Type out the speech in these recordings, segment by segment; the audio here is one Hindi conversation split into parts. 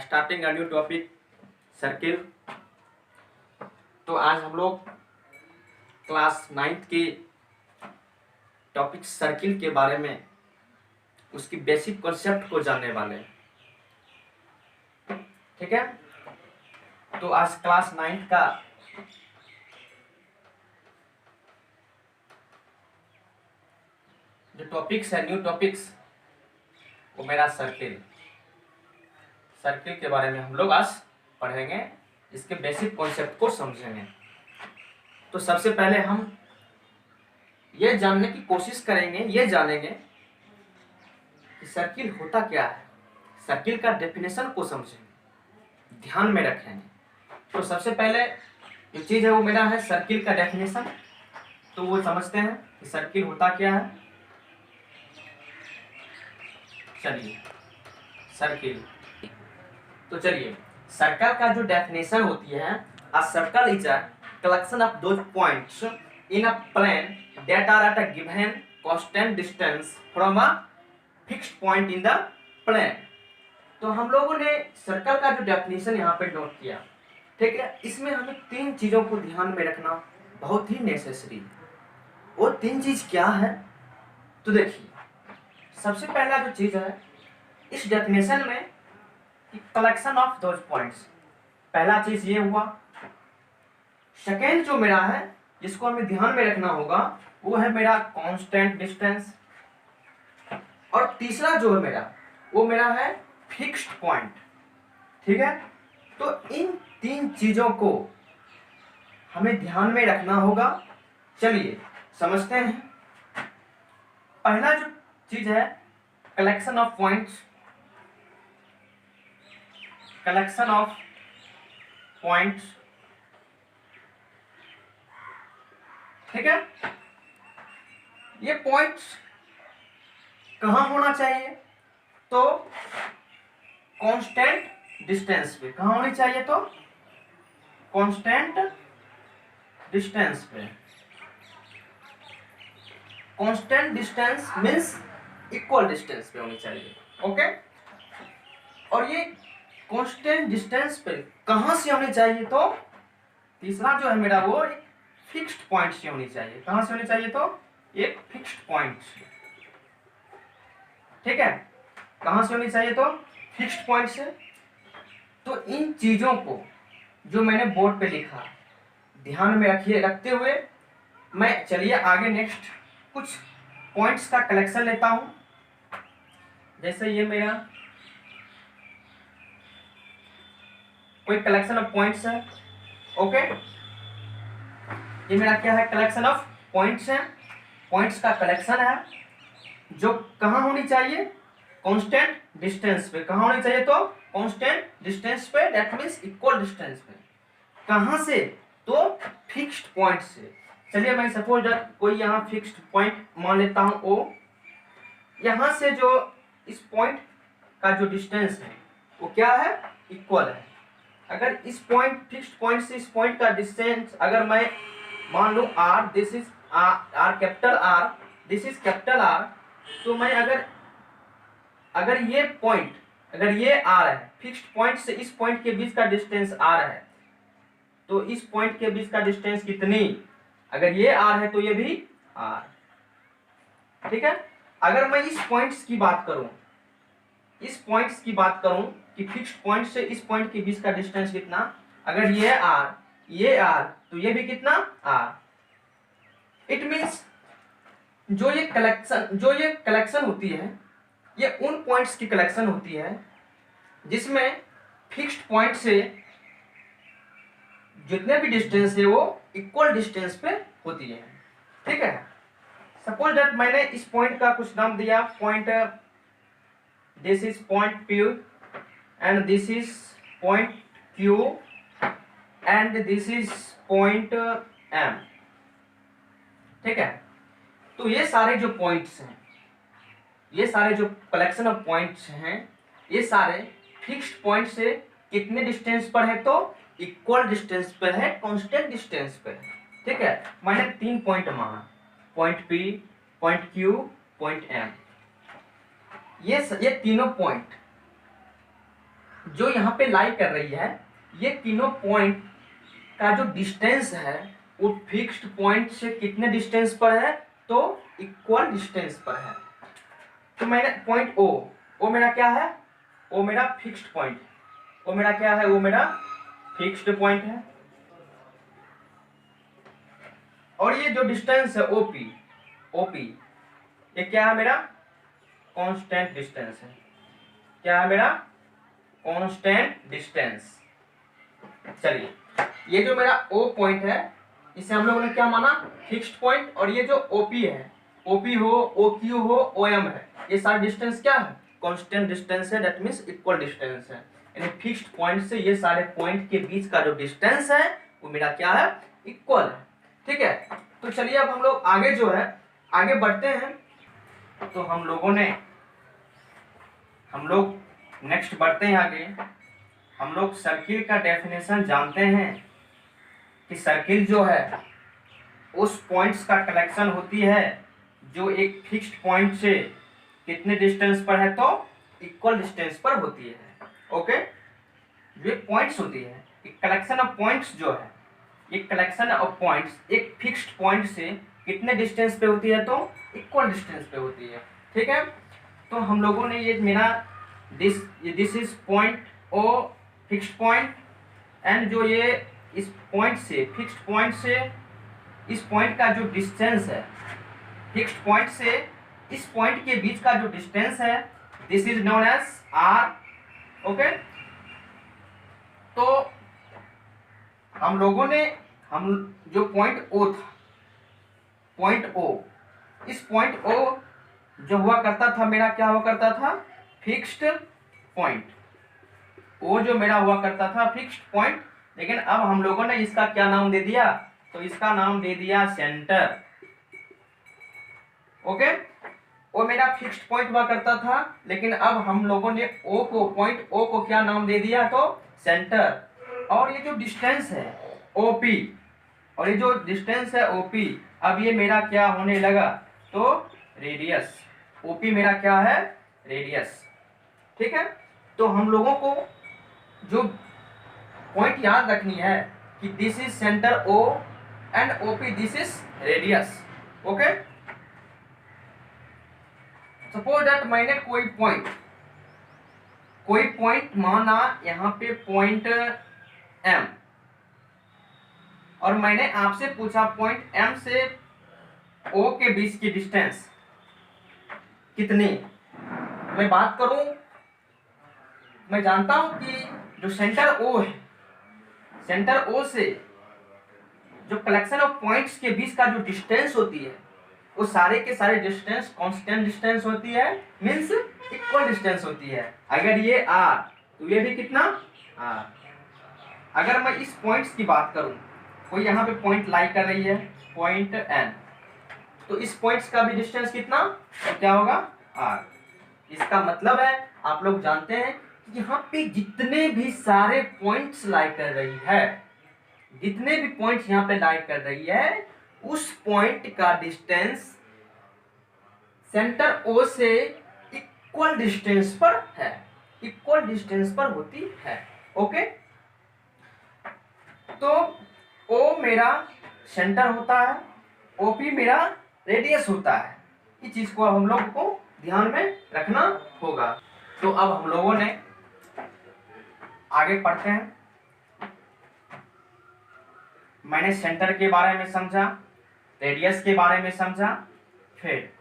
Starting a new topic circle. तो आज हम लोग क्लास 9th के टॉपिक सर्किल के बारे में उसकी बेसिक कॉन्सेप्ट को जानने वाले हैं। ठीक है, तो आज क्लास 9th का जो टॉपिक्स है, न्यू टॉपिक्स, वो मेरा सर्किल के बारे में हम लोग आज पढ़ेंगे, इसके बेसिक कॉन्सेप्ट को समझेंगे। तो सबसे पहले हम ये जानने की कोशिश करेंगे, ये जानेंगे कि सर्किल होता क्या है, सर्किल का डेफिनेशन को समझेंगे, ध्यान में रखेंगे। तो सबसे पहले जो चीज़ है वो मेरा है सर्किल का डेफिनेशन। तो वो समझते हैं कि सर्किल होता क्या है। चलिए सर्किल, तो चलिए सर्कल का जो डेफिनेशन होती है, a circle is a collection of those points in a plane that are at a given constant distance from a fixed point in the plane. तो हम लोगों ने सर्कल का जो डेफिनेशन यहाँ पे नोट किया, ठीक है। इसमें हमें तीन चीज़ों को ध्यान में रखना बहुत ही नेसेसरी है। वो तीन चीज़ क्या है? तो देखिए, सबसे पहला जो चीज़ है इस डेफिनेशन में, कलेक्शन ऑफ दोज पॉइंट्स, पहला चीज ये हुआ। सेकेंड जो मेरा है जिसको हमें ध्यान में रखना होगा वो है मेरा कांस्टेंट डिस्टेंस, और तीसरा जो है मेरा वो मेरा है फिक्स्ड पॉइंट। ठीक है, तो इन तीन चीजों को हमें ध्यान में रखना होगा। चलिए समझते हैं। पहला जो चीज है collection of points, collection of points, ठीक है। ये पॉइंट्स कहाँ होना चाहिए? तो कांस्टेंट डिस्टेंस पे। कहाँ होनी चाहिए? तो कांस्टेंट डिस्टेंस पे। Constant distance means equal distance पे होनी चाहिए। ओके, और ये कांस्टेंट डिस्टेंस पे कहाँ से होनी चाहिए? तो तीसरा जो है मेरा वो एक फिक्स्ड पॉइंट से होनी चाहिए। कहाँ से होनी चाहिए? तो एक फिक्स्ड पॉइंट से। ठीक है, कहाँ से होनी चाहिए? तो फिक्स्ड पॉइंट से। तो इन चीजों को जो मैंने बोर्ड पे लिखा ध्यान में रखते हुए मैं, चलिए आगे नेक्स्ट कुछ पॉइंट्स का कलेक्शन लेता हूं। जैसे ये मेरा कोई कलेक्शन ऑफ पॉइंट्स है। ओके, ये मेरा क्या है? कलेक्शन ऑफ पॉइंट्स है, पॉइंट्स का कलेक्शन है जो कहाँ होनी चाहिए? कांस्टेंट डिस्टेंस पे। कहाँ होनी चाहिए? तो कांस्टेंट डिस्टेंस पे, दैट मींस इक्वल डिस्टेंस पे। कहाँ से? तो फिक्स्ड पॉइंट से। चलिए मैं सपोज कोई यहाँ फिक्स्ड पॉइंट मान लेता हूँ ओ। यहाँ से जो इस पॉइंट का जो डिस्टेंस है वो क्या है? इक्वल है। अगर इस पॉइंट, फिक्स्ड पॉइंट से इस पॉइंट का डिस्टेंस अगर मैं मान लो R, this is R capital R, this is capital R, तो मैं अगर ये पॉइंट, अगर ये आर है, फिक्स्ड पॉइंट से इस पॉइंट के बीच का डिस्टेंस आर है, तो इस पॉइंट के बीच का डिस्टेंस कितनी? अगर ये आर है तो ये भी आर। ठीक है, अगर मैं इस पॉइंट्स की बात करूं, इस पॉइंट्स की बात करूं कि फिक्स्ड पॉइंट से इस पॉइंट के बीच का डिस्टेंस कितना, अगर ये आर, ये आर, तो ये भी कितना? आर। इट मींस जो ये कलेक्शन होती है, ये उन पॉइंट्स की कलेक्शन होती है जिसमें फिक्स्ड पॉइंट से जितने भी डिस्टेंस है वो इक्वल डिस्टेंस पे होती है। ठीक है, सपोज दैट मैंने इस पॉइंट का कुछ नाम दिया, point this is point P and this is point Q and this is point M। ठीक है, तो ये सारे जो पॉइंट्स हैं, ये सारे जो कलेक्शन ऑफ पॉइंट्स हैं, ये सारे फिक्स्ड पॉइंट से कितने डिस्टेंस पर है? तो इक्वल डिस्टेंस पर है, कांस्टेंट डिस्टेंस पर है। ठीक है, मैंने तीन पॉइंट माना, point P, point Q, point M। ये तीनों पॉइंट जो यहाँ पे लाई कर रही है, ये तीनों पॉइंट का जो डिस्टेंस है वो फिक्स्ड पॉइंट से कितने डिस्टेंस पर है, तो इक्वल डिस्टेंस पर है। तो मैंने पॉइंट ओ मेरा क्या है, ओ मेरा फिक्स्ड पॉइंट, ओ मेरा क्या है, वो मेरा फिक्स्ड पॉइंट है। और ये जो डिस्टेंस है ओपी ये क्या है, मेरा कांस्टेंट डिस्टेंस है। क्या है मेरा, कांस्टेंट डिस्टेंस। चलिए, ये जो मेरा ओ पॉइंट है इसे हम लोगों ने क्या माना, फिक्स्ड पॉइंट। और ये जो ओपी है, ओपी हो, ओ क्यू हो, ओ एम है, ये सारा डिस्टेंस क्या है, कांस्टेंट डिस्टेंस है, दैट मींस इक्वल डिस्टेंस है। यानी फिक्स्ड पॉइंट से ये सारे पॉइंट के बीच का जो डिस्टेंस है वो मेरा क्या है, इक्वल है। ठीक है, तो चलिए अब हम लोग आगे जो है आगे बढ़ते हैं। तो हम लोग नेक्स्ट बढ़ते हैं आगे। हम लोग सर्किल का डेफिनेशन जानते हैं कि सर्किल जो है उस पॉइंट्स का कलेक्शन होती है जो एक फिक्स्ड पॉइंट से कितने डिस्टेंस पर है, तो इक्वल डिस्टेंस पर होती है। ओके, ये पॉइंट्स होती है, एक कलेक्शन ऑफ पॉइंट्स जो है, एक कलेक्शन ऑफ पॉइंट्स एक फिक्स्ड पॉइंट से कितने डिस्टेंस पे होती है, तो इक्वल डिस्टेंस पे होती है। ठीक है, तो हम लोगों ने ये मेरा this is point O fixed point, and जो ये इस पॉइंट से फिक्स्ड पॉइंट से इस पॉइंट का जो डिस्टेंस है, फिक्स्ड पॉइंट से इस पॉइंट के बीच का जो डिस्टेंस है, this is known as R. Okay, तो हम लोगों ने जो पॉइंट ओ था, पॉइंट ओ, इस पॉइंट ओ जो हुआ करता था मेरा, क्या हुआ करता था, फिक्स्ड पॉइंट। ओ जो मेरा हुआ करता था फिक्स्ड पॉइंट, लेकिन अब हम लोगों ने इसका क्या नाम दे दिया, तो इसका नाम दे दिया सेंटर। ओके, वो मेरा फिक्स्ड पॉइंट हुआ करता था, लेकिन अब हम लोगों ने ओ को, पॉइंट ओ को क्या नाम दे दिया, तो सेंटर। और ये जो डिस्टेंस है ओपी, और ये जो डिस्टेंस है ओपी, अब ये मेरा क्या होने लगा, तो रेडियस। ओपी मेरा क्या है, रेडियस। ठीक है, तो हम लोगों को जो पॉइंट याद रखनी है कि this is centre O and OP this is radius. Okay, suppose that मैंने कोई पॉइंट माना यहाँ पे पॉइंट एम, और मैंने आपसे पूछा पॉइंट एम से ओ के बीच की डिस्टेंस कितनी। मैं बात करूं, मैं जानता हूं कि जो सेंटर ओ है, सेंटर ओ से जो कलेक्शन ऑफ पॉइंट्स के बीच का जो डिस्टेंस होती है वो सारे के सारे डिस्टेंस कांस्टेंट डिस्टेंस होती है, मींस इक्वल डिस्टेंस होती है। अगर ये आर तो ये भी कितना, आर। अगर मैं इस पॉइंट्स की बात करूं, कोई यहाँ पे पॉइंट लाई कर रही है, पॉइंट एन, तो इस पॉइंट्स का भी डिस्टेंस कितना, तो क्या होगा, आर। इसका मतलब है आप लोग जानते हैं कि यहाँ पे जितने भी सारे पॉइंट्स लाई कर रही है, जितने भी पॉइंट्स यहाँ पे लाई कर रही है, उस पॉइंट का डिस्टेंस सेंटर ओ से इक्वल डिस्टेंस पर है, इक्वल डिस्टेंस पर होती है। ओके, तो ओ मेरा सेंटर होता है, ओपी मेरा रेडियस होता है। इस चीज को हम लोग को ध्यान में रखना होगा। तो अब हम लोगों ने आगे पढ़ते हैं। मैंने सेंटर के बारे में समझा, रेडियस के बारे में समझा, फिर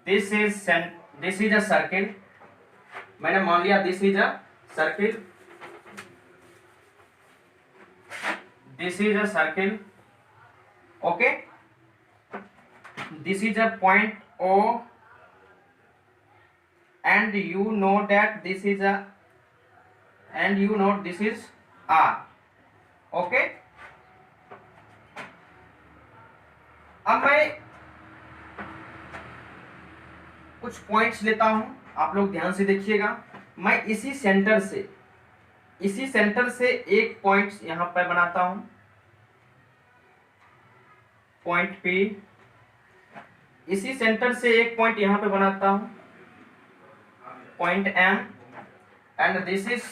दिस इज अ सर्किल। मैंने मान लिया this is a circle, this is a circle. Okay, this is a point O and you know that this is a, and you know this is R. Okay, अब मैं कुछ पॉइंट्स लेता हूं, आप लोग ध्यान से देखिएगा। मैं इसी सेंटर से एक पॉइंट यहां पर बनाता हूं, पॉइंट P। इसी सेंटर से एक पॉइंट यहां पे बनाता हूं, point M। And this is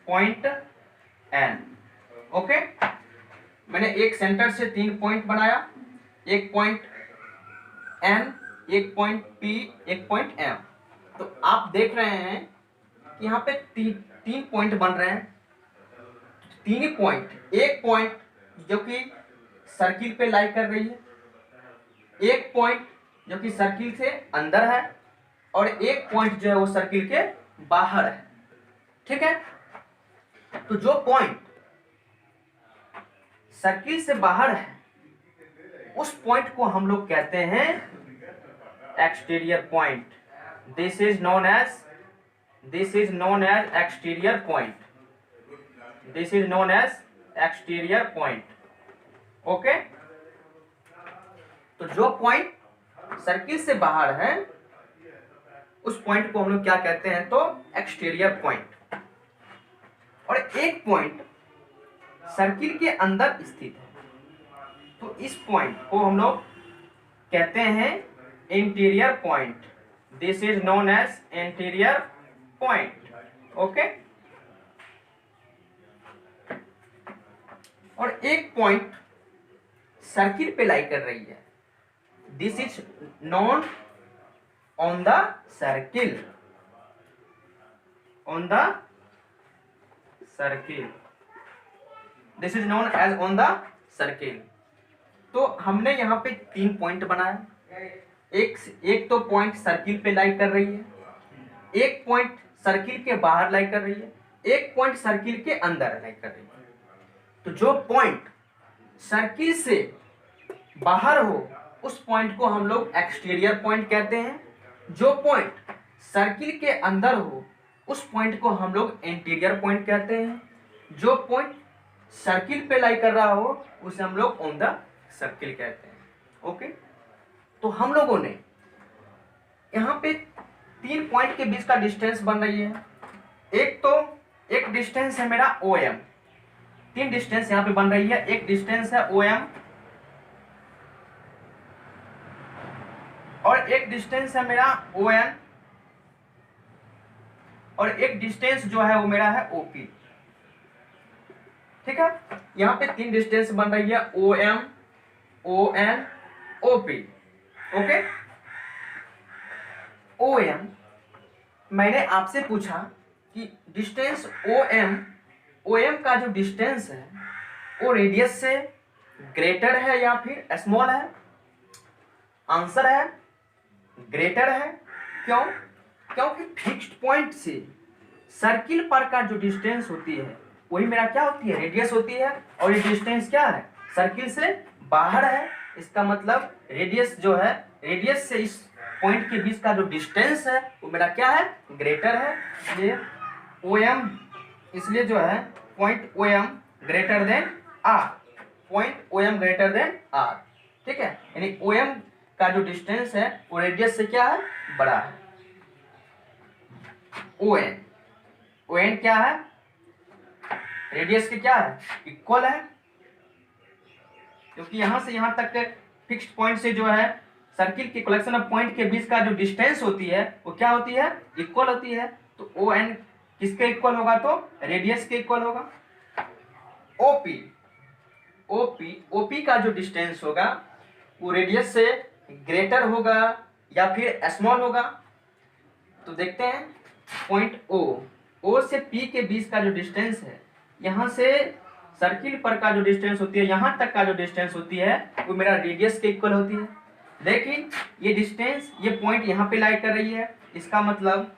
point N. Okay, मैंने एक सेंटर से 3 पॉइंट बनाया, एक पॉइंट एन, एक पॉइंट पी, एक पॉइंट एम। तो आप देख रहे हैं कि यहाँ पे तीन पॉइंट बन रहे हैं, तीन ही पॉइंट, एक पॉइंट जो कि सर्किल पे लाई कर रही है, एक पॉइंट जो कि सर्किल से अंदर है, और एक पॉइंट जो है वो सर्किल के बाहर है। ठीक है, तो जो पॉइंट सर्किल से बाहर है उस पॉइंट को हम लोग कहते हैं exterior point. This is known as exterior point. This is known as exterior point. Okay, तो जो पॉइंट सर्किल से बाहर है उस पॉइंट को हम लोग क्या कहते हैं, तो एक्सटीरियर पॉइंट। और एक पॉइंट सर्किल के अंदर स्थित है तो इस पॉइंट को हम लोग कहते हैं interior point. This is known as interior point. Okay, और एक पॉइंट सर्किल पे लाई कर रही है, this is known on the circle, on the circle, this is known as on the circle. तो हमने यहाँ पे 3 पॉइंट बनाया, एक तो पॉइंट सर्किल पे लाई कर रही है, एक पॉइंट सर्किल के बाहर लाई कर रही है, एक पॉइंट सर्किल के अंदर लाई कर रही है। तो जो पॉइंट सर्किल से बाहर हो उस पॉइंट को हम लोग एक्सटीरियर पॉइंट कहते हैं, जो पॉइंट सर्किल के अंदर हो उस पॉइंट को हम लोग इंटीरियर पॉइंट कहते हैं, जो पॉइंट सर्किल पे लाई कर रहा हो उसे हम लोग ऑन द सर्किल कहते हैं। ओके, तो हम लोगों ने यहाँ पे 3 पॉइंट के बीच का डिस्टेंस बन रही है। एक डिस्टेंस है मेरा OM, 3 डिस्टेंस यहाँ पे बन रही है। एक डिस्टेंस है OM और एक डिस्टेंस है मेरा ON और एक डिस्टेंस जो है वो मेरा है OP। ठीक है, यहाँ पे 3 डिस्टेंस बन रही है OM, ON, OP। Okay, OM मैंने आपसे पूछा कि डिस्टेंस OM का जो डिस्टेंस है वो रेडियस से ग्रेटर है या फिर स्मॉल है? आंसर है ग्रेटर है। क्यों? क्योंकि फिक्स्ड पॉइंट से सर्किल पर का जो डिस्टेंस होती है वही मेरा क्या होती है, रेडियस होती है, और ये डिस्टेंस क्या है, सर्किल से बाहर है। इसका मतलब रेडियस जो है, रेडियस से इस पॉइंट के बीच का जो डिस्टेंस है वो मेरा क्या है, ग्रेटर है। इसलिए OM, इसलिए जो है point OM greater than R, point OM greater than R। ठीक है, यानी OM का जो डिस्टेंस है वो रेडियस से क्या है, बड़ा है। ON क्या है, रेडियस के क्या है, इक्वल है, क्योंकि यहां से यहां तक फिक्स्ड पॉइंट से जो है सर्किल के कलेक्शन ऑफ पॉइंट के बीच का जो डिस्टेंस होती है वो क्या होती है, इक्वल होती है। तो ON किसके इक्वल होगा, तो रेडियस के इक्वल होगा। OP का जो डिस्टेंस होगा वो रेडियस से ग्रेटर होगा या फिर स्मॉल होगा। तो देखते हैं, पॉइंट O से P के बीच का जो डिस्टेंस है, यहाँ से सर्किल पर का जो डिस्टेंस होती है, यहाँ तक का जो डिस्टेंस होती है वो मेरा रेडियस के इक्वल होती है। लेकिन ये डिस्टेंस, ये पॉइंट यहाँ पे लाई कर रही है, इसका मतलब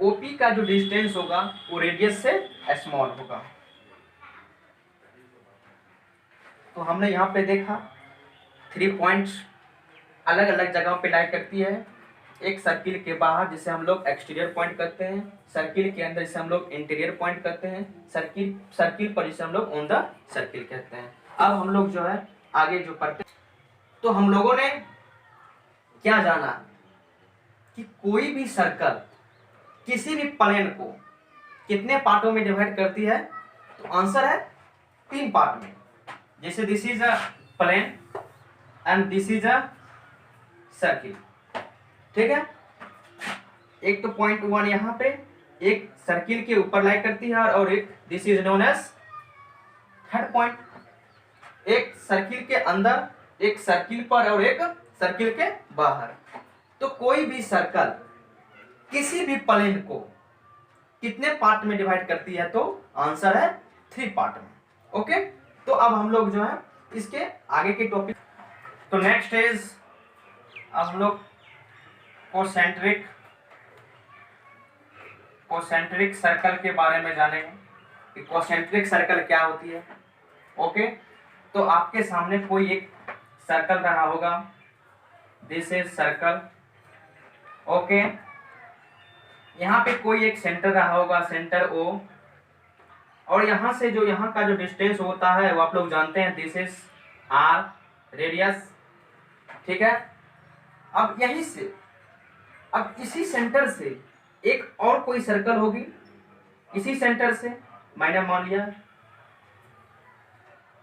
OP का जो डिस्टेंस होगा वो रेडियस से स्मॉल होगा। तो हमने यहाँ पे देखा 3 पॉइंट्स अलग अलग जगहों पे लाई करती है। एक सर्किल के बाहर जिसे हम लोग एक्सटीरियर पॉइंट कहते हैं, सर्किल के अंदर जिसे हम लोग इंटीरियर पॉइंट कहते हैं, सर्किल पर जिसे हम लोग ऑन द सर्किल कहते हैं। अब हम लोग जो है आगे जो पढ़ते हैं, तो हम लोगों ने क्या जाना कि कोई भी सर्कल किसी भी प्लेन को कितने पार्टों में डिवाइड करती है, तो आंसर है 3 पार्ट में। जैसे this is a plane and this is a circle. ठीक है, एक तो पॉइंट 1 यहाँ पे एक सर्किल के ऊपर लाई करती है और एक this is known as third point. एक सर्किल के अंदर, एक सर्किल पर और एक सर्किल के बाहर। तो कोई भी सर्कल किसी भी प्लेन को कितने पार्ट में डिवाइड करती है, तो आंसर है 3 पार्ट में। ओके, तो अब हम लोग जो है इसके आगे के टॉपिक, तो नेक्स्ट इज अब हम लोग कोसेंट्रिक सर्कल के बारे में जानेंगे कि कोसेंट्रिक सर्कल क्या होती है। ओके, तो आपके सामने कोई एक सर्कल रहा होगा, दिस इज सर्कल। ओके, यहाँ पे कोई एक सेंटर रहा होगा, सेंटर O, और यहाँ से जो यहाँ का जो डिस्टेंस होता है वो आप लोग जानते हैं, दिस इज R रेडियस। ठीक है, अब यहीं से, अब इसी सेंटर से एक और कोई सर्कल होगी, इसी सेंटर से मैंने मान लिया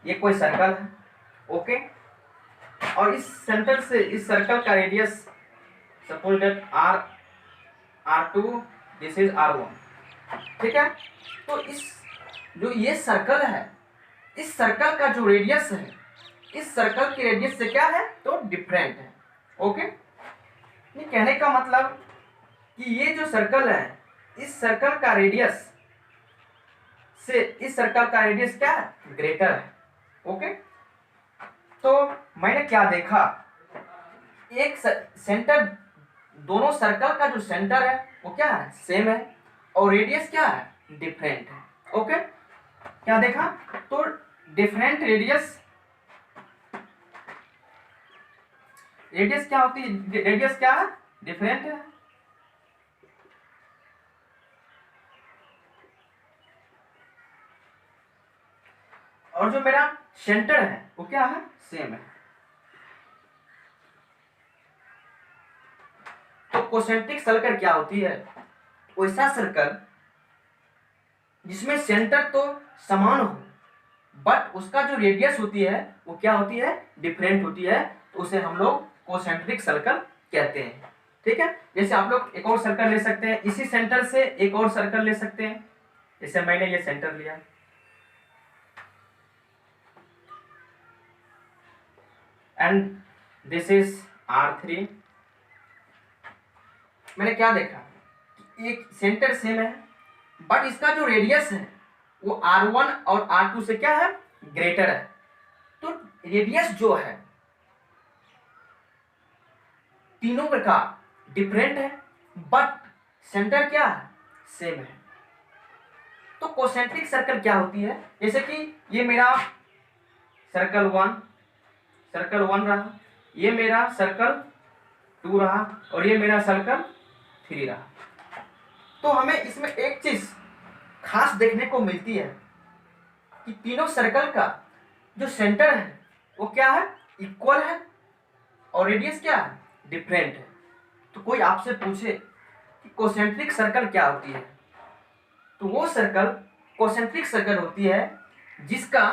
ये कोई सर्कल है। ओके, और इस सेंटर से इस सर्कल का radius suppose that R2, this is R1। ठीक है, तो इस जो ये सर्कल है, इस सर्कल का जो रेडियस है, इस सर्कल के रेडियस से क्या है, तो डिफरेंट है। ओके, ये कहने का मतलब कि ये जो सर्कल है, इस सर्कल का रेडियस से इस सर्कल का रेडियस क्या है, ग्रेटर है। ओके, तो मैंने क्या देखा, एक सेंटर, दोनों सर्कल का जो सेंटर है वो क्या है, सेम है, और रेडियस क्या है, डिफरेंट है। ओके, क्या देखा, तो डिफरेंट रेडियस क्या होती है, रेडियस क्या है, डिफरेंट है। और जो मेरा सेंटर है वो क्या है, सेम है। तो कोसेंट्रिक सर्कल क्या होती है, वैसा सर्कल जिसमें सेंटर तो समान हो बट उसका जो रेडियस होती है वो क्या होती है, डिफरेंट होती है, तो उसे हम लोग कोसेंट्रिक सर्कल कहते हैं। ठीक है, जैसे आप लोग एक और सर्कल ले सकते हैं, इसी सेंटर से एक और सर्कल ले सकते हैं, जैसे मैंने ये सेंटर लिया, एंड दिस इज R3। मैंने क्या देखा, एक सेंटर सेम है बट इसका जो रेडियस है वो R1 और R2 से क्या है, ग्रेटर है। तो रेडियस जो है तीनों का डिफरेंट है बट सेंटर क्या है, सेम है। तो कोसेंट्रिक सर्कल क्या होती है, जैसे कि ये मेरा सर्कल 1 रहा, ये मेरा सर्कल 2 रहा, और ये मेरा सर्कल 3 रहा। तो हमें इसमें एक चीज खास देखने को मिलती है कि तीनों सर्कल का जो सेंटर है वो क्या है, इक्वल है, और रेडियस क्या है, डिफरेंट है। तो कोई आपसे पूछे कि कोसेंट्रिक सर्कल क्या होती है, तो वो सर्कल कोसेंट्रिक सर्कल होती है जिसका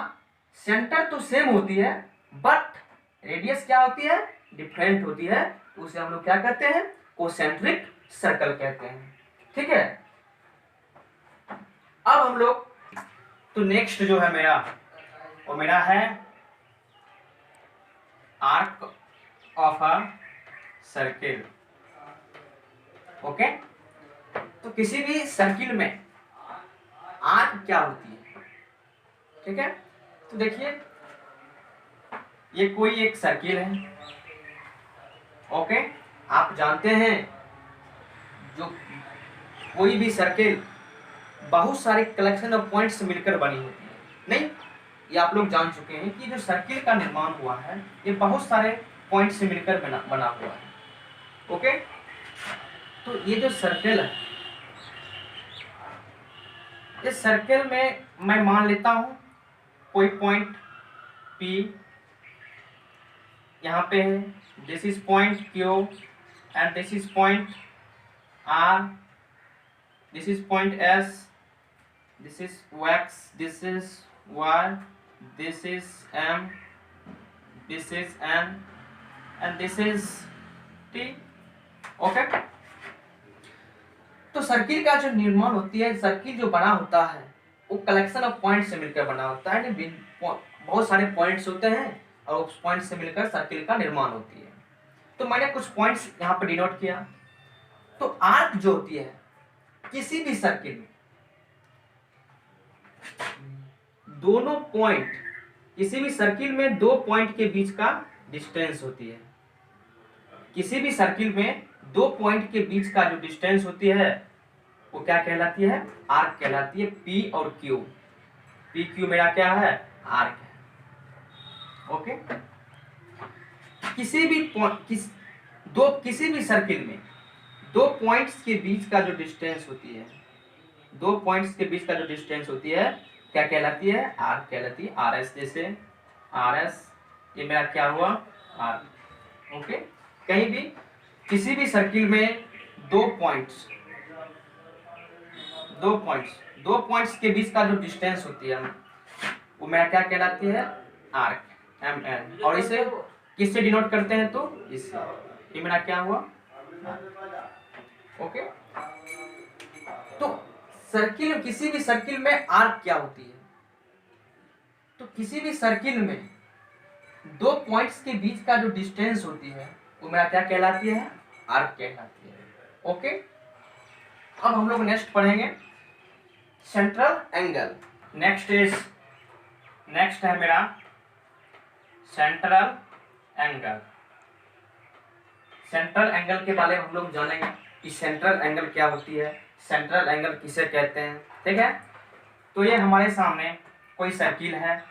सेंटर तो सेम होती है बट रेडियस क्या होती है, डिफरेंट होती है, तो उसे हम लोग क्या कहते हैं, कोसेंट्रिक सर्कल कहते हैं। ठीक है, अब हम लोग, तो नेक्स्ट जो है मेरा, वो मेरा है arc of a circle. Okay, तो किसी भी सर्किल में आर्क क्या होती है। ठीक है, तो देखिए ये कोई एक सर्किल है। ओके, आप जानते हैं जो कोई भी सर्किल बहुत सारे कलेक्शन ऑफ पॉइंट्स मिलकर बनी होती है, नहीं, ये आप लोग जान चुके हैं कि जो सर्किल का निर्माण हुआ है ये बहुत सारे पॉइंट से मिलकर बना हुआ है। ओके, तो ये जो सर्किल है, इस सर्किल में मैं मान लेता हूं कोई पॉइंट P यहाँ पे है, this is point Q and this is point R, this is point S, this is X, this is Y, this is M, this is N, and this is T. Okay, तो सर्किल का जो निर्माण होती है, सर्किल जो बना होता है वो कलेक्शन ऑफ पॉइंट से मिलकर बना होता है। बहुत सारे पॉइंट्स होते हैं और उस पॉइंट से मिलकर सर्किल का निर्माण होती है। तो मैंने कुछ पॉइंट्स यहाँ पर डिनोट किया। तो आर्क जो होती है किसी भी सर्किल में दोनों पॉइंट, किसी भी सर्किल में दो पॉइंट के बीच का डिस्टेंस होती है। किसी भी सर्किल में दो पॉइंट के बीच का जो डिस्टेंस होती है वो क्या कहलाती है? आर्क कहलाती है। पी और क्यू, पी क्यू मेरा क्या है? आर्क है। ओके। किसी भी सर्किल में दो पॉइंट्स के बीच का जो डिस्टेंस होती है, दो पॉइंट्स के बीच का जो डिस्टेंस होती है क्या कहलाती है? आर्क कहलाती है। आर एस, जैसे आर एस, ये मेरा क्या हुआ? आर्क। ओके। कहीं भी किसी भी सर्किल में दो पॉइंट्स के बीच का जो डिस्टेंस होती है वो मेरा क्या कहलाती है? Arc, M N. और इसे किससे डिनोट करते हैं? तो इससे। ये मेरा क्या हुआ? ओके। तो सर्किल, किसी भी सर्किल में आर्क क्या होती है? तो किसी भी सर्किल में दो पॉइंट्स के बीच का जो डिस्टेंस होती है वो मेरा क्या कहलाती है? आर्क कहलाती है। ओके। अब हम लोग नेक्स्ट पढ़ेंगे सेंट्रल एंगल। नेक्स्ट है मेरा सेंट्रल एंगल। सेंट्रल एंगल के बारे में हम लोग जानेंगे कि सेंट्रल एंगल क्या होती है, सेंट्रल एंगल किसे कहते हैं। ठीक है। तो ये हमारे सामने कोई सर्किल है,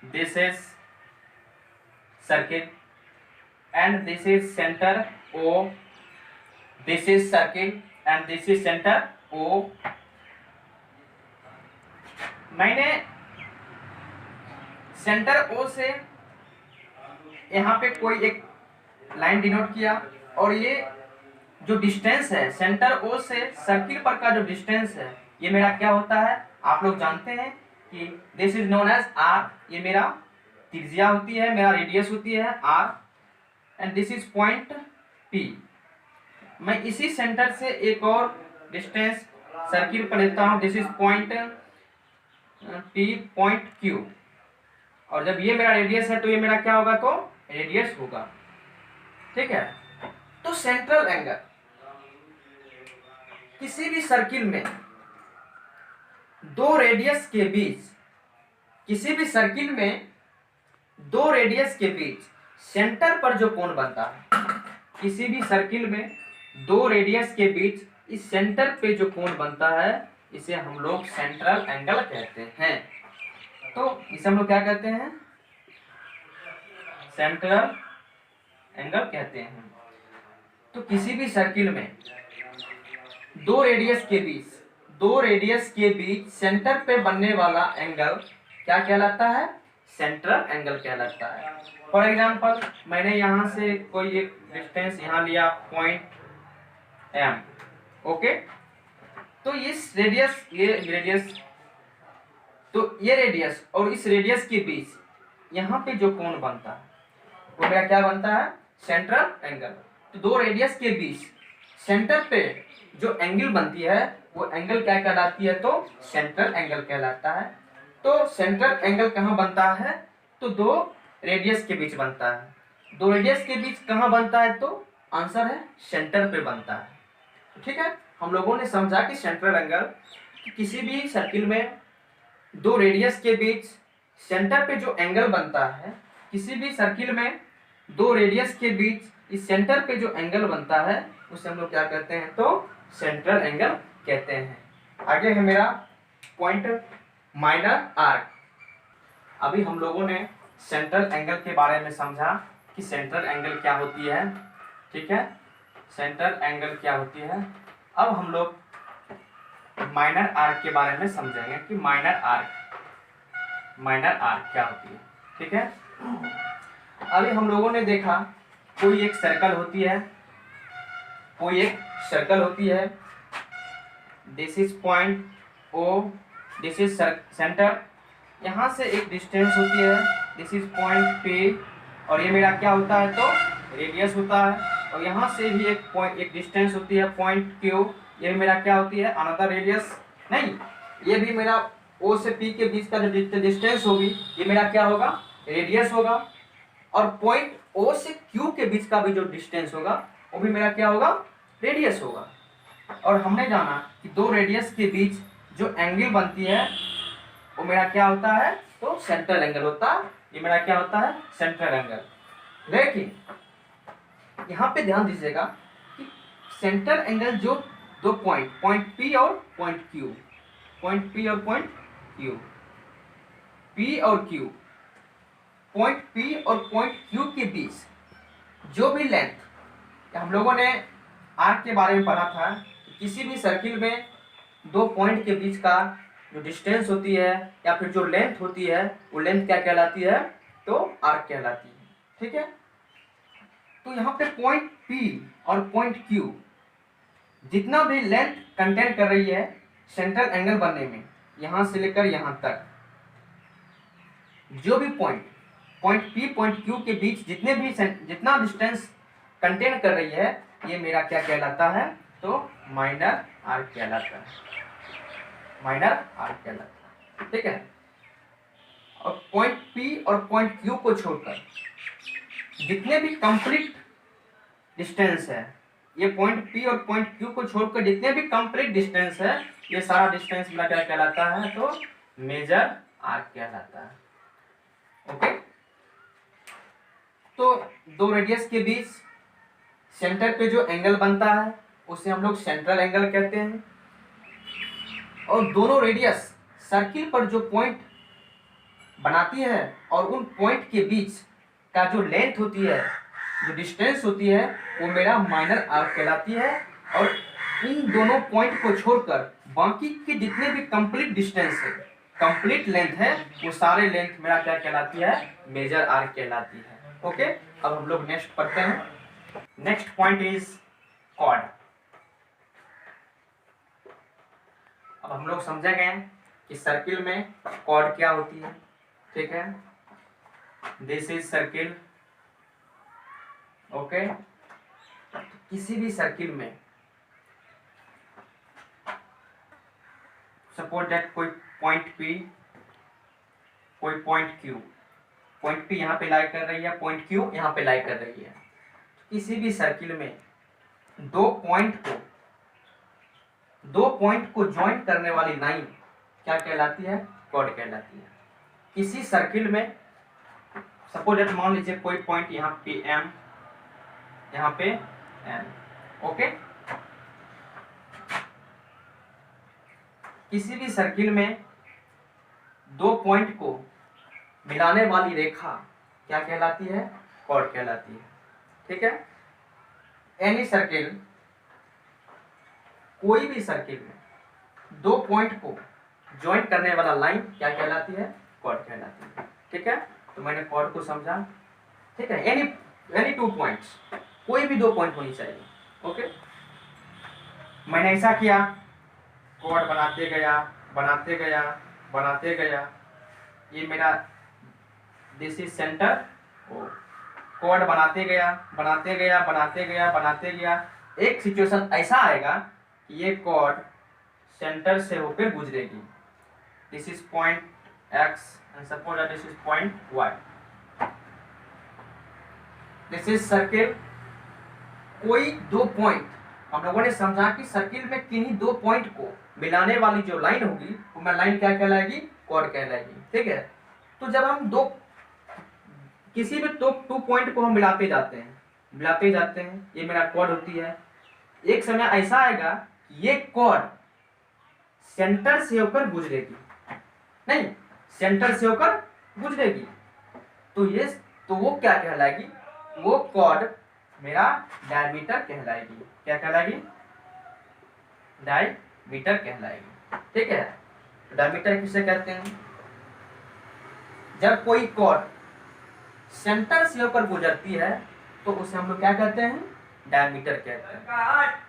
this is circle and this is centre O, this is circle and this is centre O. मैंने सेंटर ओ से यहाँ पे कोई एक लाइन डिनोट किया और ये जो डिस्टेंस है सेंटर ओ से सर्किल पर का जो डिस्टेंस है ये मेरा क्या होता है? आप लोग जानते हैं कि this is known as R. ये मेरा त्रिज्या होती है, मेरा रेडियस होती है R, and this is point P. मैं इसी सेंटर से एक और डिस्टेंस सर्किल पर लेता हूँ, this is point P, point Q. और जब ये मेरा रेडियस है तो ये मेरा क्या होगा? तो रेडियस होगा। ठीक है। तो सेंट्रल एंगल किसी भी सर्किल में दो रेडियस के बीच, किसी भी सर्किल में दो रेडियस के बीच सेंटर पर जो कोण बनता है, किसी भी सर्किल में दो रेडियस के बीच इस सेंटर पे जो कोण बनता है इसे हम लोग सेंट्रल एंगल कहते हैं। तो इसे हम लोग क्या कहते हैं? सेंट्रल एंगल कहते हैं। तो किसी भी सर्किल में दो रेडियस के बीच सेंटर पे बनने वाला एंगल क्या कहलाता है? सेंट्रल एंगल कहलाता है। फॉर एग्जांपल मैंने यहाँ से कोई एक डिस्टेंस यहाँ लिया पॉइंट एम। ओके। तो इस रेडियस, ये रेडियस और इस रेडियस के बीच यहाँ पे जो कोण बनता है वो मेरा क्या बनता है? Central angle. तो दो रेडियस के बीच सेंटर पे जो एंगल बनती है वो एंगल क्या कहलाती है? तो सेंट्रल एंगल कहलाता है। तो सेंट्रल एंगल कहाँ बनता है? तो दो रेडियस के बीच बनता है। दो रेडियस के बीच कहाँ बनता है? तो आंसर है सेंटर पे बनता है। ठीक है। हम लोगों ने समझा कि सेंट्रल एंगल किसी भी सर्किल में दो रेडियस के बीच सेंटर पे जो एंगल बनता है, किसी भी सर्किल में दो रेडियस के बीच इस सेंटर पे जो एंगल बनता है उसे हम लोग क्या कहते हैं? तो सेंट्रल एंगल कहते हैं। आगे है मेरा पॉइंट माइनर आर्क। अभी हम लोगों ने सेंट्रल एंगल के बारे में समझा कि सेंट्रल एंगल क्या होती है। ठीक है। सेंट्रल एंगल क्या होती है। अब हम लोग माइनर आर्क के बारे में समझेंगे कि माइनर आर्क क्या होती है। ठीक है। अभी हम लोगों ने देखा कोई एक सर्कल होती है, this is point O, this is centre. यहाँ से एक डिस्टेंस होती है, दिस इज पॉइंट पी, और ये मेरा क्या होता है? तो रेडियस होता है। और यहाँ से भी एक डिस्टेंस होती है पॉइंट क्यू, ये मेरा क्या होती है, अनदर रेडियस। नहीं, ये भी मेरा ओ से पी के बीच का जो डिस्टेंस होगी ये मेरा क्या होगा, रेडियस होगा। और पॉइंट ओ से क्यू के बीच का भी जो डिस्टेंस होगा वो भी मेरा क्या होगा, रेडियस होगा। और हमने जाना कि दो रेडियस के बीच जो एंगल बनती है वो मेरा क्या होता है, तो सेंट्रल एंगल होता है। ये मेरा क्या होता है, सेंट्रल एंगल। लेकिन यहाँ पे ध्यान दीजिएगा कि सेंट्रल एंगल जो दो पॉइंट पी और पॉइंट क्यू, पॉइंट पी और पॉइंट क्यू, पी और क्यू, पॉइंट पी और पॉइंट क्यू के बीच जो भी लेंथ, हम लोगों ने आर्क के बारे में पढ़ा था कि किसी भी सर्किल में दो पॉइंट के बीच का जो डिस्टेंस होती है या फिर जो लेंथ होती है वो लेंथ क्या कहलाती है, तो आर्क कहलाती है। ठीक है, तो यहाँ पे पॉइंट पी और पॉइंट क्यू जितना भी लेंथ कंटेन कर रही है सेंट्रल एंगल बनने में, यहां से लेकर यहां तक जो भी पॉइंट पी पॉइंट क्यू के बीच जितना डिस्टेंस कंटेन कर रही है ये मेरा क्या कहलाता है, तो माइनर आर्क कहलाता है, माइनर आर्क कहलाता है। ठीक है, और पॉइंट पी और पॉइंट क्यू को छोड़कर जितने भी कंप्लीट डिस्टेंस है, ये पॉइंट पी और पॉइंट क्यू को छोड़कर जितने भी कंप्लीट डिस्टेंस है ये सारा डिस्टेंस मेरा क्या कहलाता है, तो मेजर आर्क कहलाता है। ओके, तो दो रेडियस के बीच सेंटर पे जो एंगल बनता है उसे हम लोग सेंट्रल एंगल कहते हैं। और दोनों रेडियस सर्किल पर जो पॉइंट बनाती है और उन पॉइंट के बीच का जो लेंथ होती है, जो डिस्टेंस होती है वो मेरा माइनर आर्क कहलाती है। और इन दोनों पॉइंट को छोड़कर बाकी के जितने भी कंप्लीट डिस्टेंस है, कंप्लीट लेंथ है, वो सारे लेंथ मेरा क्या कहलाती है, मेजर आर्क कहलाती है। ओके, अब हम लोग नेक्स्ट पढ़ते हैं। Next point is chord. अब हम लोग समझ गए कि सर्किल में कॉर्ड क्या होती है। ठीक है, दिस इज सर्किल। ओके, किसी भी सर्किल में सपोज दैट कोई पॉइंट पी, कोई पॉइंट क्यू, पॉइंट पी यहाँ पे लाई कर रही है, पॉइंट क्यू यहाँ पे लाई कर रही है। किसी भी सर्किल में दो पॉइंट को ज्वाइन करने वाली लाइन क्या कहलाती है, कॉर्ड कहलाती है। किसी सर्किल में सपोज दैट मान लीजिए कोई पॉइंट यहाँ पे एम, यहाँ पे एन। ओके, किसी भी सर्किल में दो पॉइंट को मिलाने वाली रेखा क्या कहलाती है, कॉर्ड कहलाती है। ठीक है, एनी सर्किल, कोई भी सर्किल में दो पॉइंट को ज्वाइन करने वाला लाइन क्या कहलाती है, कॉर्ड कहलाती है। ठीक है, तो मैंने कॉर्ड को समझा। ठीक है, एनी टू पॉइंट्स, कोई भी दो पॉइंट होनी चाहिए। ओके, मैंने ऐसा किया, कॉर्ड बनाते गया बनाते गया बनाते गया, ये मेरा दिस इज सेंटर, कॉर्ड बनाते गया बनाते गया बनाते गया बनाते गया। एक सिचुएशन ऐसा आएगा कि ये कॉर्ड सेंटर से होकर गुजरेगी। This is point X and suppose that this is point Y. This is circle. कोई दो पॉइंट, हम लोगों ने समझा कि सर्किल में किन्हीं दो पॉइंट को मिलाने वाली जो लाइन होगी वो मैं लाइन क्या कहलाएगी, कॉर्ड कहलाएगी। ठीक है, तो जब हम किसी भी टू पॉइंट को हम मिलाते जाते हैं, ये मेरा कॉर्ड होती है। एक समय ऐसा आएगा ये कॉर्ड सेंटर से होकर गुजरेगी, नहीं सेंटर से होकर गुजरेगी, तो वो क्या कहलाएगी, वो कॉर्ड मेरा डायमीटर कहलाएगी। क्या कहलाएगी, डायमीटर कहलाएगी। ठीक है, डायमीटर किसे कहते हैं, जब कोई कॉर्ड सेंटर से होकर गुजरती है तो उसे हम लोग क्या कहते हैं, डायमीटर कहते हैं,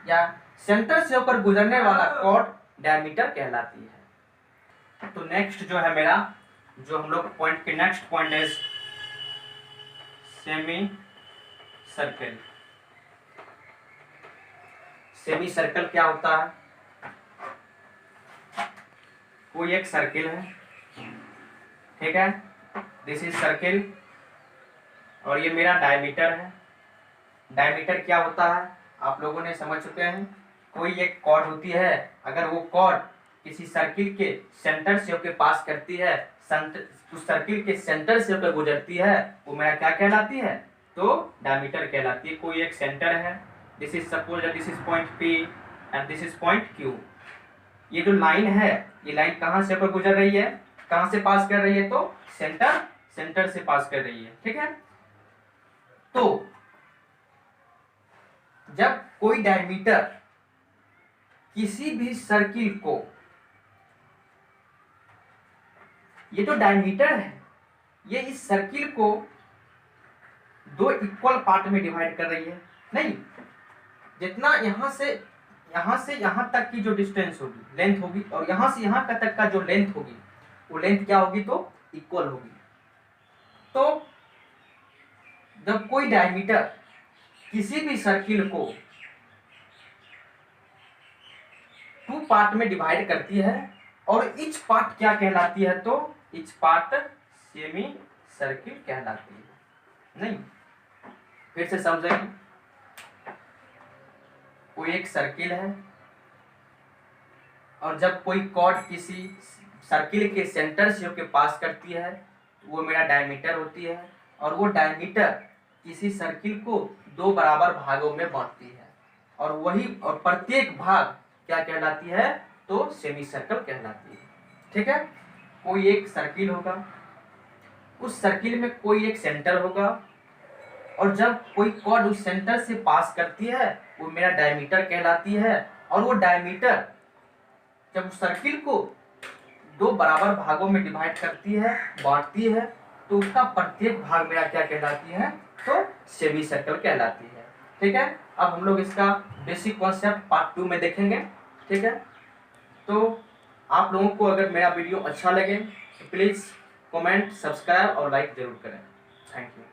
या सेंटर से होकर गुजरने वाला कॉर्ड डायमीटर कहलाती है। तो नेक्स्ट जो है मेरा, जो हम लोग पॉइंट के नेक्स्ट पॉइंट है सेमी सर्कल। सेमी सर्कल क्या होता है, कोई एक सर्किल है, ठीक है, दिस इज सर्किल, और ये मेरा डायमीटर है। डायमीटर क्या होता है आप लोगों ने समझ चुके हैं। कोई एक कॉर्ड होती है, अगर वो कॉर्ड किसी सर्किल के सेंटर से होकर पास करती है, उस सर्किल के सेंटर से होकर गुजरती है, वो मेरा क्या कहलाती है, तो डायमीटर कहलाती है। कोई एक सेंटर है, this is suppose this is point P and this is point Q। ये जो लाइन है, ये लाइन कहाँ से होकर गुजर रही है, कहाँ से पास कर रही है, तो सेंटर से पास कर रही है, ठीक है। तो जब कोई डायमीटर किसी भी सर्किल को, ये जो डायमीटर है ये इस सर्किल को दो इक्वल पार्ट में डिवाइड कर रही है, नहीं, जितना यहां से यहां तक की जो डिस्टेंस होगी, लेंथ होगी, और यहां से यहां तक का जो लेंथ होगी, वो लेंथ क्या होगी, तो इक्वल होगी। तो जब कोई डायमीटर किसी भी सर्किल को टू पार्ट में डिवाइड करती है, और ईच पार्ट क्या कहलाती है, तो ईच पार्ट सेमी सर्किल कहलाती है। नहीं, फिर से समझेंगे। कोई एक सर्किल है, और जब कोई कॉर्ड किसी सर्किल के सेंटर से होकर पास करती है, तो वो मेरा डायमीटर होती है, और वो डायमीटर किसी सर्किल को दो बराबर भागों में बांटती है, और प्रत्येक भाग क्या कहलाती है, तो सेमी सर्कल कहलाती है, ठीक है। कोई एक सर्किल होगा, उस सर्किल में कोई एक सेंटर होगा, और जब कोई कॉर्ड उस सेंटर से पास करती है, वो मेरा डायमीटर कहलाती है, और वो डायमीटर जब उस सर्किल को दो बराबर भागों में डिवाइड करती है, बांटती है, तो उसका प्रत्येक भाग मेरा क्या कहलाती है, तो सेमी सर्कल कहलाती है, ठीक है। अब हम लोग इसका बेसिक कॉन्सेप्ट पार्ट 2 में देखेंगे, ठीक है। तो आप लोगों को अगर मेरा वीडियो अच्छा लगे तो प्लीज़ कमेंट, सब्सक्राइब और लाइक जरूर करें। Thank you.